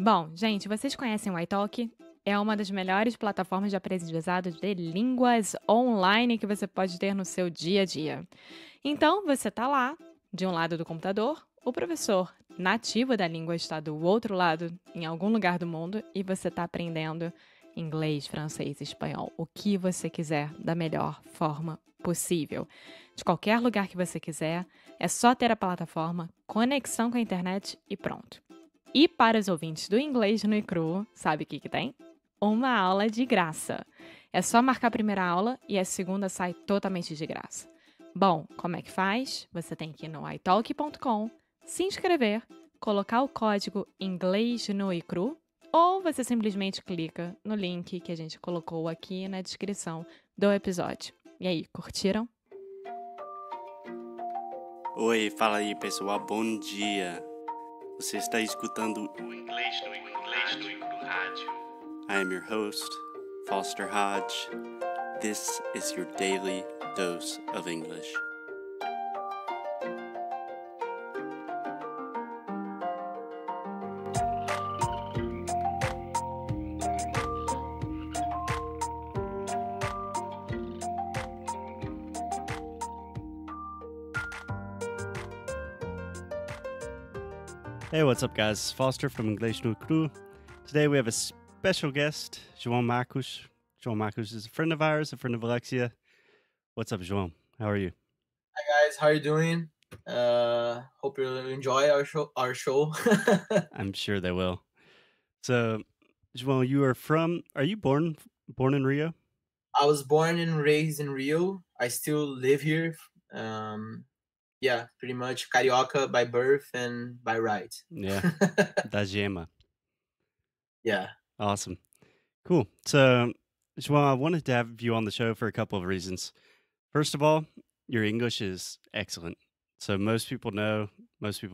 Bom, gente, vocês conhecem o iTalk? É uma das melhores plataformas de aprendizado de línguas online que você pode ter no seu dia a dia. Então, você está lá, de um lado do computador, o professor nativo da língua está do outro lado, em algum lugar do mundo, e você está aprendendo inglês, francês, espanhol, o que você quiser, da melhor forma possível. De qualquer lugar que você quiser, é só ter a plataforma, conexão com a internet e pronto. E para os ouvintes do Inglês no e cru, sabe o que tem? Uma aula de graça. É só marcar a primeira aula e a segunda sai totalmente de graça. Bom, como é que faz? Você tem que ir no italk.com, se inscrever, colocar o código Inglês no e cru, ou você simplesmente clica no link que a gente colocou aqui na descrição do episódio. E aí, curtiram? Oi, fala aí pessoal, bom dia. Você está escutando o Inglês no rádio. I am your host, Foster Hodge. This is your daily dose of English. Hey, what's up, guys? Foster from Inglês no Cru. Today we have a special guest, João Marcos. João Marcos is a friend of ours, a friend of Alexia. What's up, João? How are you? Hi guys, how are you doing? Hope you enjoy our show. I'm sure they will. So, João, are you born in Rio? I was born and raised in Rio. I still live here. Yeah, pretty much Carioca by birth and by right. Yeah, da Gema. Yeah. Awesome. Cool. So, João, I wanted to have you on the show for a couple of reasons. First of all, your English is excellent. So most people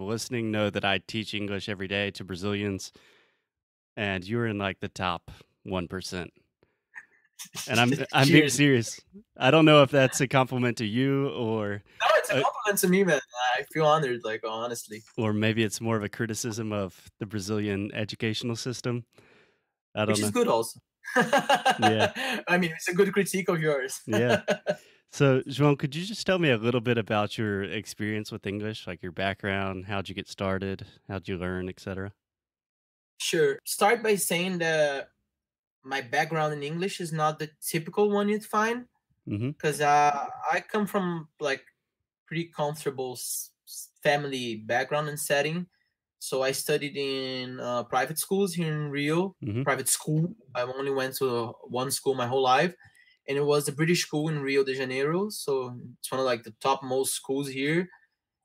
listening know that I teach English every day to Brazilians, and you're in like the top 1%. And I'm being serious. I don't know if that's a compliment to you or No, it's a compliment to me, man. I feel honored, like honestly. Or maybe it's more of a criticism of the Brazilian educational system. I don't Which know. is good also. Yeah. I mean, it's a good critique of yours. Yeah. So, João, could you just tell me a little bit about your experience with English, like your background, how'd you get started, how'd you learn, etc.? Sure. Start by saying that my background in English is not the typical one you'd find, Mm-hmm. because I come from like pretty comfortable family background and setting. So I studied in private schools here in Rio. Mm-hmm. Private school. I only went to one school my whole life, and it was a British school in Rio de Janeiro. So it's one of like the top most schools here.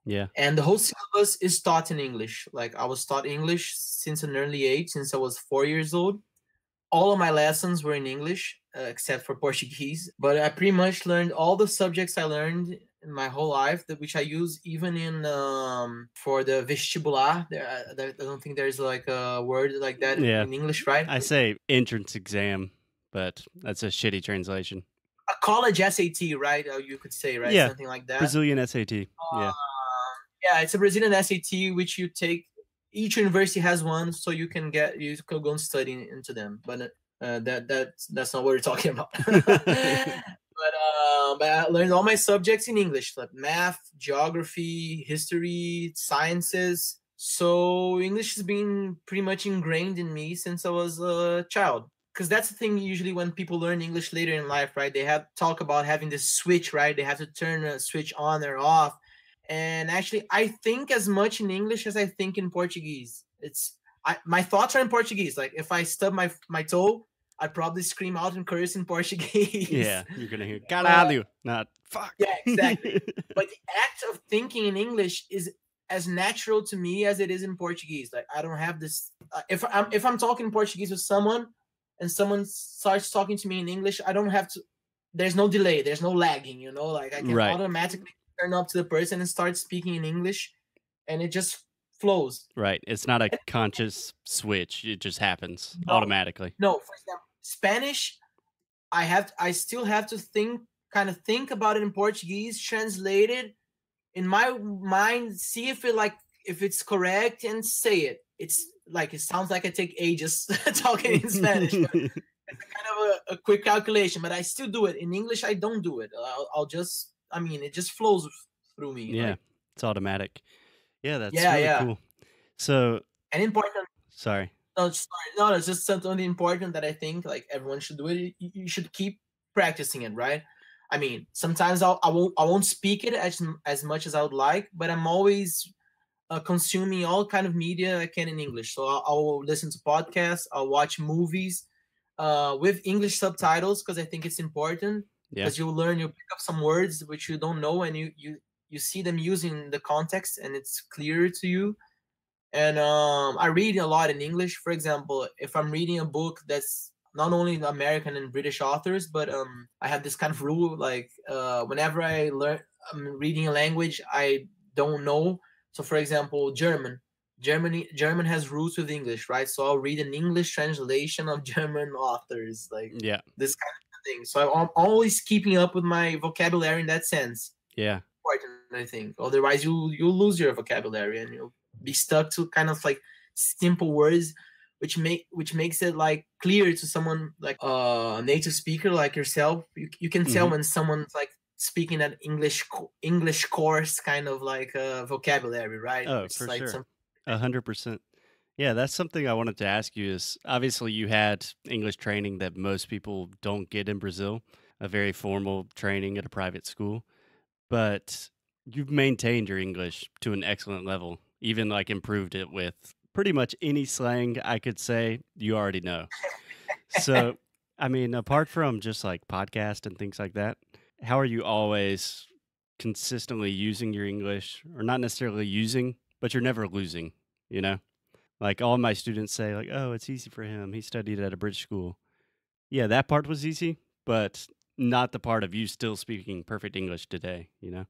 Yeah. And the whole syllabus is taught in English. Like I was taught English since an early age, since I was 4 years old. All of my lessons were in English, except for Portuguese. But I pretty much learned all the subjects I learned in my whole life, which I use even in for the vestibular. I don't think there's like a word like that in English, right? I say entrance exam, but that's a shitty translation. A college SAT, right? You could say, right? Yeah, something like that. Brazilian SAT. Yeah, it's a Brazilian SAT which you take. Each university has one, so you can go and study into them. But that's not what we're talking about. But I learned all my subjects in English, like math, geography, history, sciences. So English has been pretty much ingrained in me since I was a child. Because that's the thing usually when people learn English later in life, right? They have talk about having this switch, right? They have to turn a switch on or off. And actually, I think as much in English as I think in Portuguese. My thoughts are in Portuguese. Like if I stub my toe, I'd probably scream out and curse in Portuguese. Yeah, you're gonna hear caralho, not fuck. Yeah, exactly. But the act of thinking in English is as natural to me as it is in Portuguese. Like I don't have this. If I'm talking Portuguese with someone, and someone starts talking to me in English, I don't have to. There's no delay. There's no lagging. You know, like I can automatically turn up to the person and start speaking in English, and it just flows. Right. It's not a conscious switch. It just happens automatically. No, for example, Spanish, I still have to think about it in Portuguese, translate it in my mind, see if it like if it's correct and say it. It's like, it sounds like I take ages talking in Spanish. But it's kind of a quick calculation, but I still do it. In English, I don't do it. I'll just, I mean, it just flows through me. Yeah, Like, it's automatic. Yeah, that's yeah, really yeah. cool. So, And important. sorry. No, sorry, no, it's just something important that I think like everyone should do it. You should keep practicing it, right? I mean, sometimes I won't speak it as much as I would like, but I'm always consuming all kind of media I can in English. So I'll listen to podcasts, I'll watch movies with English subtitles because I think it's important. Yeah. Because you'll pick up some words which you don't know, and you see them using the context, and it's clearer to you. And I read a lot in English. For example, if I'm reading a book that's not only American and British authors, but I have this kind of rule, like whenever I'm reading a language I don't know. So for example, German has roots with English, right? So I'll read an English translation of German authors, like Yeah. this kind of thing. So I'm always keeping up with my vocabulary in that sense. Yeah. Important, I think. Otherwise, you'll lose your vocabulary and you'll be stuck to kind of like simple words, which makes it like clear to someone like a native speaker like yourself. You can tell when someone's like speaking that English course kind of like vocabulary, right? Oh, It's for like sure. 100%. Yeah, that's something I wanted to ask you is obviously you had English training that most people don't get in Brazil, a very formal training at a private school, but you've maintained your English to an excellent level, even like improved it with pretty much any slang I could say you already know. So, I mean, apart from just like podcast and things like that, how are you always consistently using your English, or not necessarily using, but you're never losing, you know? Like all my students say, like, oh, it's easy for him. He studied at a British school. Yeah, that part was easy, but not the part of you still speaking perfect English today, you know?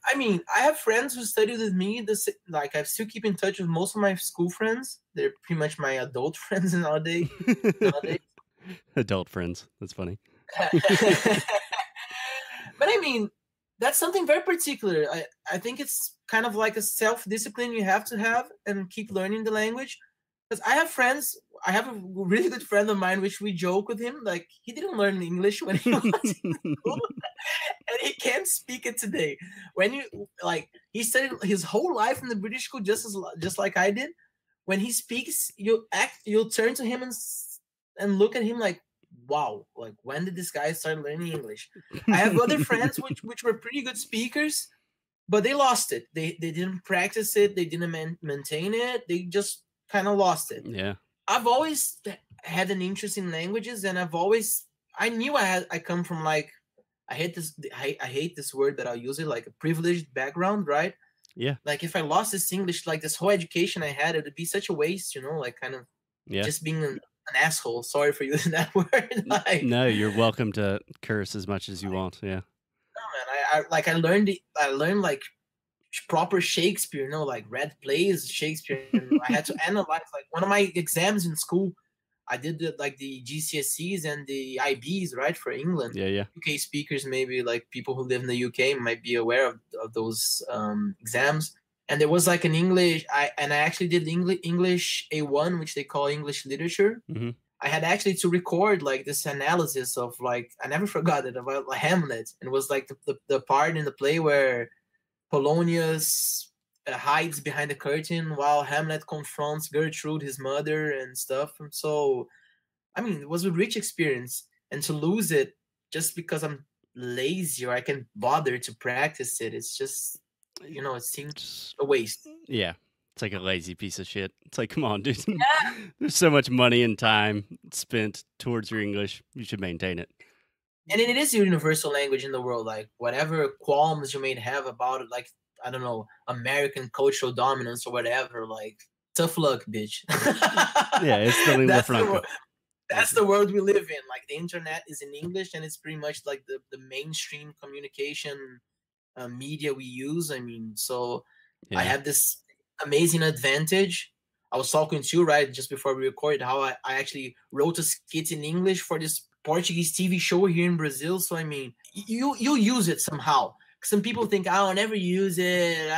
I mean, I have friends who studied with me. Like, I still keep in touch with most of my school friends. They're pretty much my adult friends nowadays. Adult friends. That's funny. But I mean, that's something very particular. I think it's kind of like a self-discipline you have to have and keep learning the language. Because I have a really good friend of mine, which we joke with him, like he didn't learn English when he was in school, and he can't speak it today. When he studied his whole life in the British school, just like I did. When he speaks, you'll turn to him and look at him like, wow, like when did this guy start learning English? I have other friends which were pretty good speakers, but they lost it. They didn't practice it. They didn't maintain it. They just kind of lost it. Yeah. I've always had an interest in languages, and I knew I come from like, I hate this word, but I'll use it, like a privileged background, right? Yeah. Like if I lost this English, like this whole education I had, it would be such a waste, like kind of just being an asshole. Sorry for using that word. Like, no, you're welcome to curse as much as you want. Yeah. No, man. I learned like proper Shakespeare, like read plays Shakespeare. And I had to analyze like one of my exams in school. I did the GCSEs and the IBs, right, for England. Yeah. UK speakers, maybe like people who live in the UK might be aware of those exams. And there was like an English, I actually did English A1, which they call English literature. Mm-hmm. I had actually to record like this analysis of like, I never forgot it, about Hamlet. And it was like the part in the play where Polonius hides behind the curtain while Hamlet confronts Gertrude, his mother, and stuff. And so, I mean, it was a rich experience. And to lose it just because I'm lazy or I can't bother to practice it, it's just, it seems a waste. Yeah. It's like a lazy piece of shit. It's like, come on, dude. Yeah. There's so much money and time spent towards your English. You should maintain it. And it is a universal language in the world. Like, whatever qualms you may have about it, like, I don't know, American cultural dominance or whatever, like, tough luck, bitch. Yeah, it's the lingua franca. That's the world we live in. Like, the internet is in English, and it's pretty much like the mainstream communication media we use. I mean, so yeah. I have this amazing advantage. I was talking to you, right, just before we recorded, how I actually wrote a skit in English for this Portuguese TV show here in Brazil. So, I mean, you use it somehow. Some people think, I'll never use it.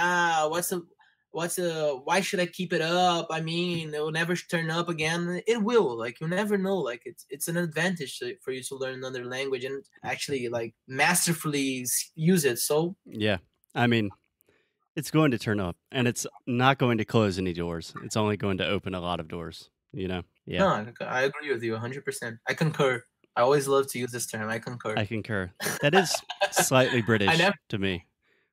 why should I keep it up? I mean, it will never turn up again. It will. Like, you never know. Like, it's an advantage for you to learn another language and actually like masterfully use it. So Yeah. I mean, it's going to turn up, and it's not going to close any doors. It's only going to open a lot of doors, you know? Yeah. no, I agree with you 100%. I concur. I always love to use this term. I concur. I concur. That is slightly British never- to me.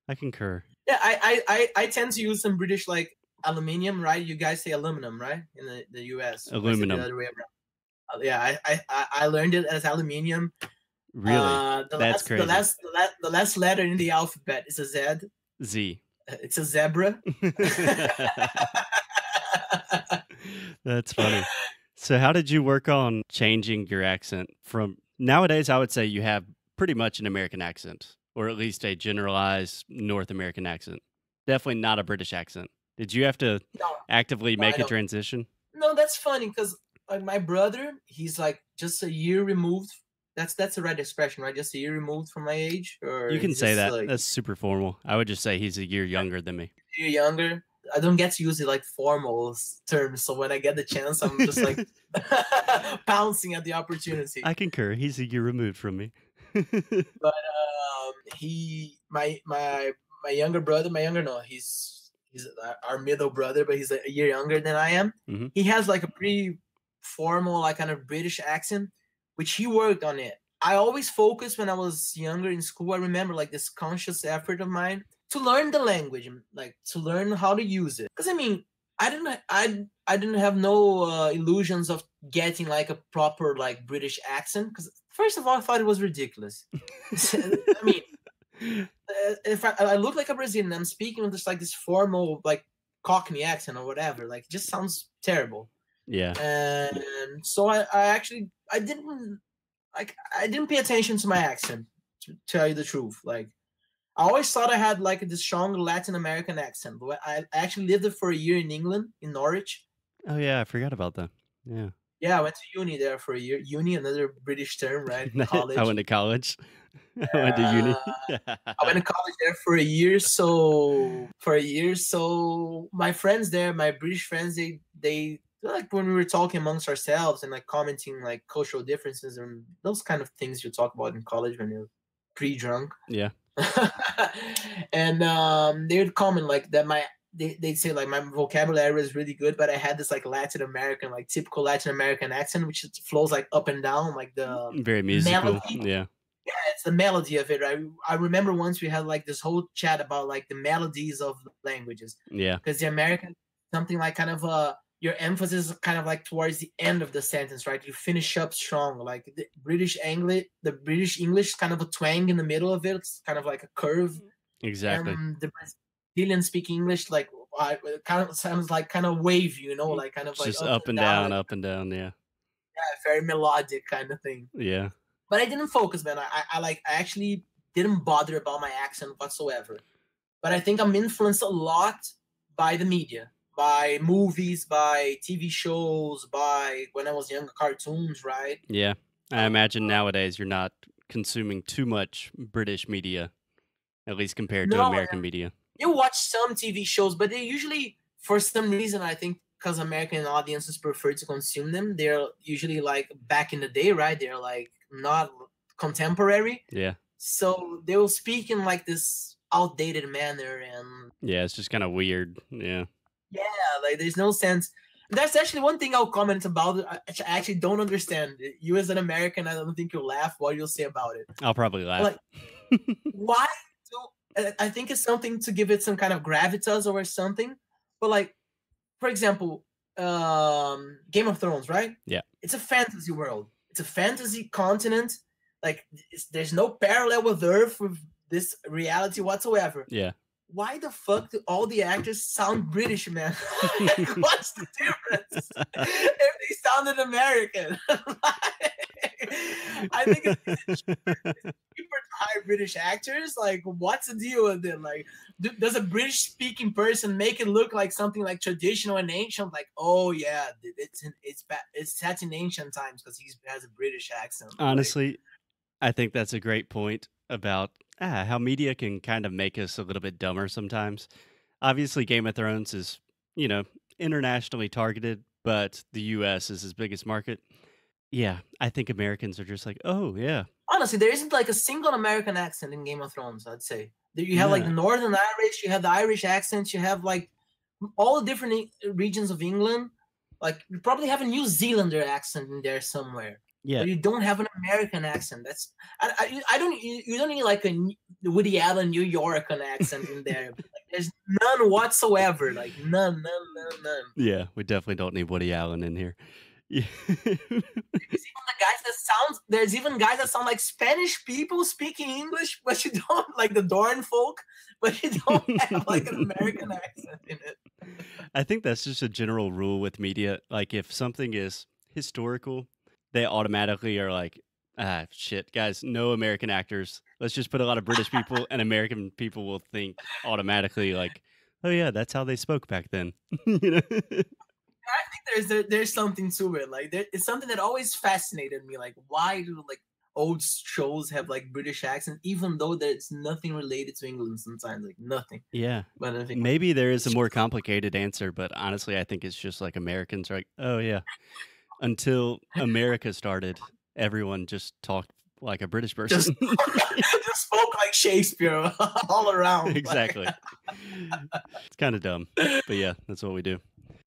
I concur. Yeah, I tend to use some British like aluminium, right? You guys say aluminum, right? In the US. Aluminum. The other way around. Yeah, I learned it as aluminium. Really? That's crazy. The last letter in the alphabet is a Z. Z. It's a zebra. That's funny. So how did you work on changing your accent from nowadays? I would say you have pretty much an American accent, or at least a generalized North American accent. Definitely not a British accent. Did you have to actively make a transition? No, that's funny because my brother, he's like just a year removed. That's the right expression, right? Just a year removed from my age, or You can he's say just, that. like, That's super formal. I would just say he's a year younger than me. a year younger. I don't get to use it like formal terms, so when I get the chance, I'm just like pouncing at the opportunity. I concur. He's a year removed from me. But my younger brother, he's our middle brother, but he's a year younger than I am. Mhm. He has like a pretty formal, like kind of British accent, which he worked on it. I always focused when I was younger in school. I remember like this conscious effort of mine to learn the language, and like to learn how to use it. Because I mean, I didn't have no illusions of getting like a proper like British accent. Because first of all, I thought it was ridiculous. I mean, if I look like a Brazilian, I'm speaking with just like this formal like Cockney accent or whatever, like it just sounds terrible. Yeah. And so I didn't pay attention to my accent, to tell you the truth. Like I always thought I had like this strong Latin American accent, but I actually lived it for a year in England, in Norwich. Oh, yeah. I forgot about that. Yeah. Yeah, I went to uni there for a year. Uni, another British term, right? College. I went to college. I went to uni. I went to college there for a year. So my friends there, my British friends, they like when we were talking amongst ourselves and like commenting like cultural differences and those kind of things you talk about in college when you're pre-drunk. Yeah. And they would comment like that they'd say like my vocabulary is really good, but I had this like Latin American, like typical Latin American accent, which flows like up and down, like the Very musical. melody. Yeah. Yeah, it's the melody of it. I remember once we had like this whole chat about like the melodies of languages. Yeah. Because the American, something like kind of your emphasis is kind of like towards the end of the sentence, right? You finish up strong. Like the British English is kind of a twang in the middle of it. It's kind of like a curve. Exactly. The Brazilian speak English like it kind of sounds like kind of wavy, you know, like kind of like Just up and down, like, up and down. Yeah. yeah, very melodic kind of thing. Yeah. But I didn't focus, man. I actually didn't bother about my accent whatsoever. But I think I'm influenced a lot by the media, by movies, by TV shows, by when I was young, cartoons, right? Yeah. I imagine nowadays you're not consuming too much British media, at least compared to No, American media. You watch some TV shows, but they usually, for some reason, I think because American audiences prefer to consume them, they're usually like back in the day, right? They're like not contemporary. Yeah. So they will speak in like this outdated manner, and Yeah, it's just kind of weird. Yeah. yeah, like there's no sense. That's actually one thing I'll comment about. I actually don't understand. You as an American, I don't think you'll laugh. What you'll say about it? I'll probably laugh. Like, why? I think it's something to give it some kind of gravitas or something. But like, for example, Game of Thrones, right? Yeah. It's a fantasy world. It's a fantasy continent. Like, there's no parallel with Earth with this reality whatsoever. Yeah. Why the fuck do all the actors sound British, man? What's the difference if they sounded American? I think it's cheaper to hire British actors. Like, what's the deal with it? Like, does a British-speaking person make it look like something like traditional and ancient? Like, oh yeah, it's set in ancient times because he has a British accent. Honestly, I think that's a great point about how media can kind of make us a little bit dumber sometimes. Obviously, Game of Thrones is, you know, internationally targeted, but the US is his biggest market. Yeah, I think Americans are just like, oh, yeah. Honestly, there isn't like a single American accent in Game of Thrones, I'd say. You have like the No. Northern Irish, you have the Irish accents, you have like all the different regions of England. Like you probably have a New Zealander accent in there somewhere, Yeah. but you don't have an American accent. That's I don't you don't need like a Woody Allen New Yorker accent in there. Like, there's none whatsoever. Like none. Yeah, we definitely don't need Woody Allen in here. Yeah. There's even guys that sound like Spanish people speaking English, but you don't like the Dorn folk, but you don't have like an American accent in it. I think that's just a general rule with media. Like, if something is historical, they automatically are like, ah, shit, guys, no American actors. Let's just put a lot of British people, and American people will think automatically, like, oh, yeah, that's how they spoke back then. You know? I think there's something to it. Like it's something that always fascinated me. Like why do like old shows have like British accents, even though there's nothing related to England sometimes, like nothing. Yeah. But I think Maybe there is a more complicated answer, but honestly, I think it's just like Americans are like, oh, yeah. Until America started, everyone just talked like a British person. just spoke like Shakespeare all around. Exactly. It's kind of dumb, but yeah, that's what we do.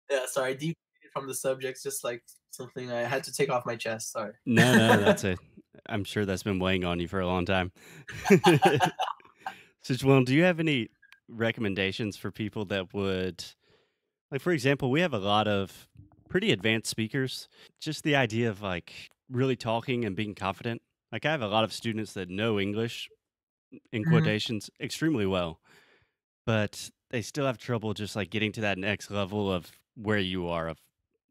Yeah, sorry, deviated from the subject, just like something I had to take off my chest. Sorry. No, that's it. I'm sure that's been weighing on you for a long time. So, Joel, do you have any recommendations for people that would, like, for example, we have a lot of pretty advanced speakers. Just the idea of like really talking and being confident. Like, I have a lot of students that know English in Mhm. quotations extremely well, but they still have trouble just like getting to that next level of where you are, of,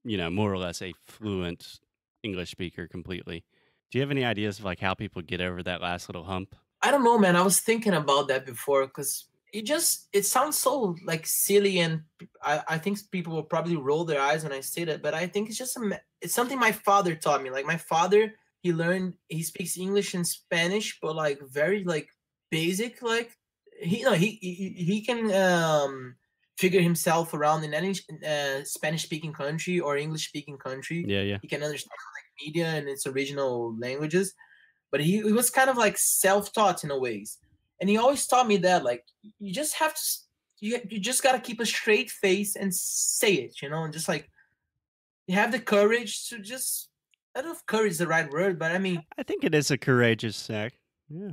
you know, more or less a fluent English speaker completely. Do you have any ideas of like how people get over that last little hump? I don't know, man. I was thinking about that before because it sounds so like silly, and I think people will probably roll their eyes when I say that, but I think it's just it's something my father taught me. Like my father, he speaks English and Spanish, but like very like basic. Like he can figure himself around in any Spanish speaking country or English speaking country. Yeah. He can understand like media and its original languages, but he was kind of like self-taught in a ways, and he always taught me that like you just have to you just got to keep a straight face and say it, and just like you have the courage to just, I don't know if courage is the right word, but I mean, I think it is a courageous act. Yeah.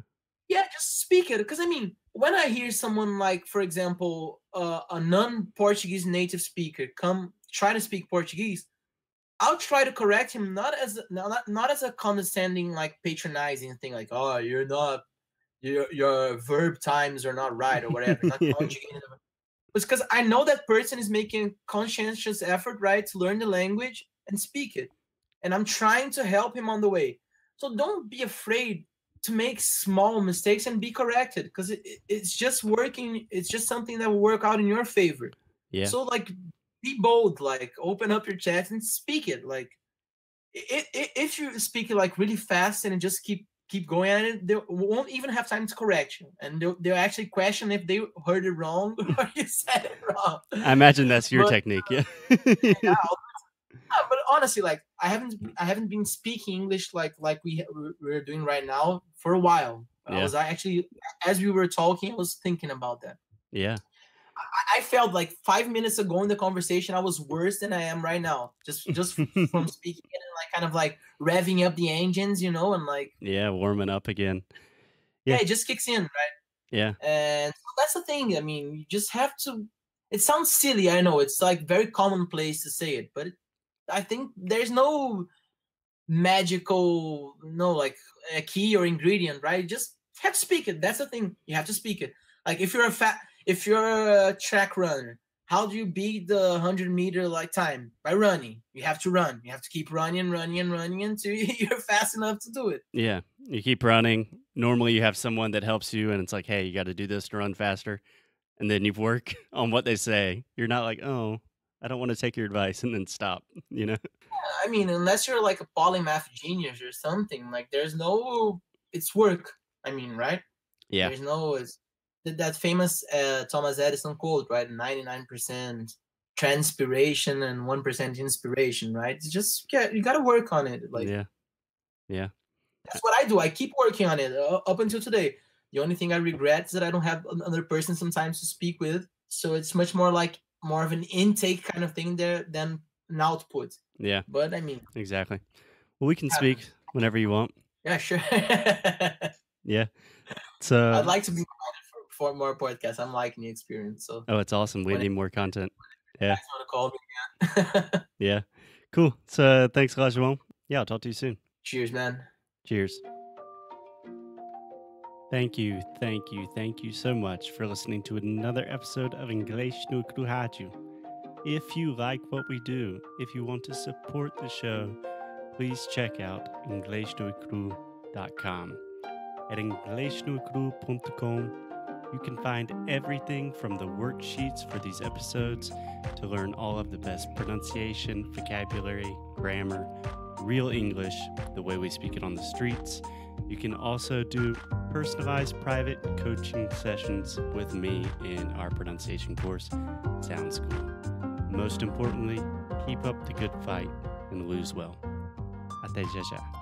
yeah, just speak it. Because I mean, when I hear someone like, for example, a non-Portuguese native speaker come try to speak Portuguese, I'll try to correct him, not as a condescending, like patronizing thing, like, oh, your verb times are not right or whatever, not conjugating. It's because I know that person is making conscientious effort, right, to learn the language and speak it, and I'm trying to help him on the way. So don't be afraid to make small mistakes and be corrected, because it's just working. It's just something that will work out in your favor. Yeah. So like, be bold, like open up your chest and speak it. Like if you speak it like really fast and just keep going at it, they won't even have time to correct you, and they'll actually question if they heard it wrong or you said it wrong. I imagine that's your technique. Yeah. Yeah, but honestly, like I haven't been speaking English like we're doing right now for a while. Yeah. I was actually, as we were talking, I was thinking about that. Yeah. I felt like 5 minutes ago in the conversation, I was worse than I am right now. Just from speaking and like kind of like revving up the engines, and like, Yeah, warming up again. yeah, Yeah. it just kicks in, right? Yeah. And so that's the thing. I mean, you just have to. It sounds silly, I know. It's like very commonplace to say it, but I think there's no magical, like a key or ingredient, right? You just have to speak it. That's the thing. You have to speak it. Like if you're a track runner, how do you beat the 100-meter like time? By running. You have to run. You have to keep running until you're fast enough to do it. Yeah. You keep running. Normally you have someone that helps you and it's like, hey, you got to do this to run faster. And then you work on what they say. You're not like, oh, I don't want to take your advice and then stop, I mean, unless you're like a polymath genius or something, like it's work. I mean, right? Yeah. There's no, that famous Thomas Edison quote, right? 99% transpiration and 1% inspiration, right? It's just you gotta work on it. Like yeah. That's what I do. I keep working on it up until today. The only thing I regret is that I don't have another person sometimes to speak with. So it's much more of an intake kind of thing there than an output. Yeah. But I mean, exactly. Well, we can speak whenever you want. Yeah, sure. Yeah. So I'd like to be invited for more podcasts. I'm liking the experience. So it's awesome. We need more content. Yeah. you want to call me again. Yeah. Cool. So thanks a lot, João. Yeah, I'll talk to you soon. Cheers, man. Cheers. Thank you so much for listening to another episode of Inglês no Rádio. If you like what we do, if you want to support the show, please check out inglesnocru.com. At inglesnocru.com, you can find everything from the worksheets for these episodes to learn all of the best pronunciation, vocabulary, grammar, real English, the way we speak it on the streets. You can also do personalized private coaching sessions with me in our pronunciation course, Sound School. Most importantly, keep up the good fight and lose well. Até já já.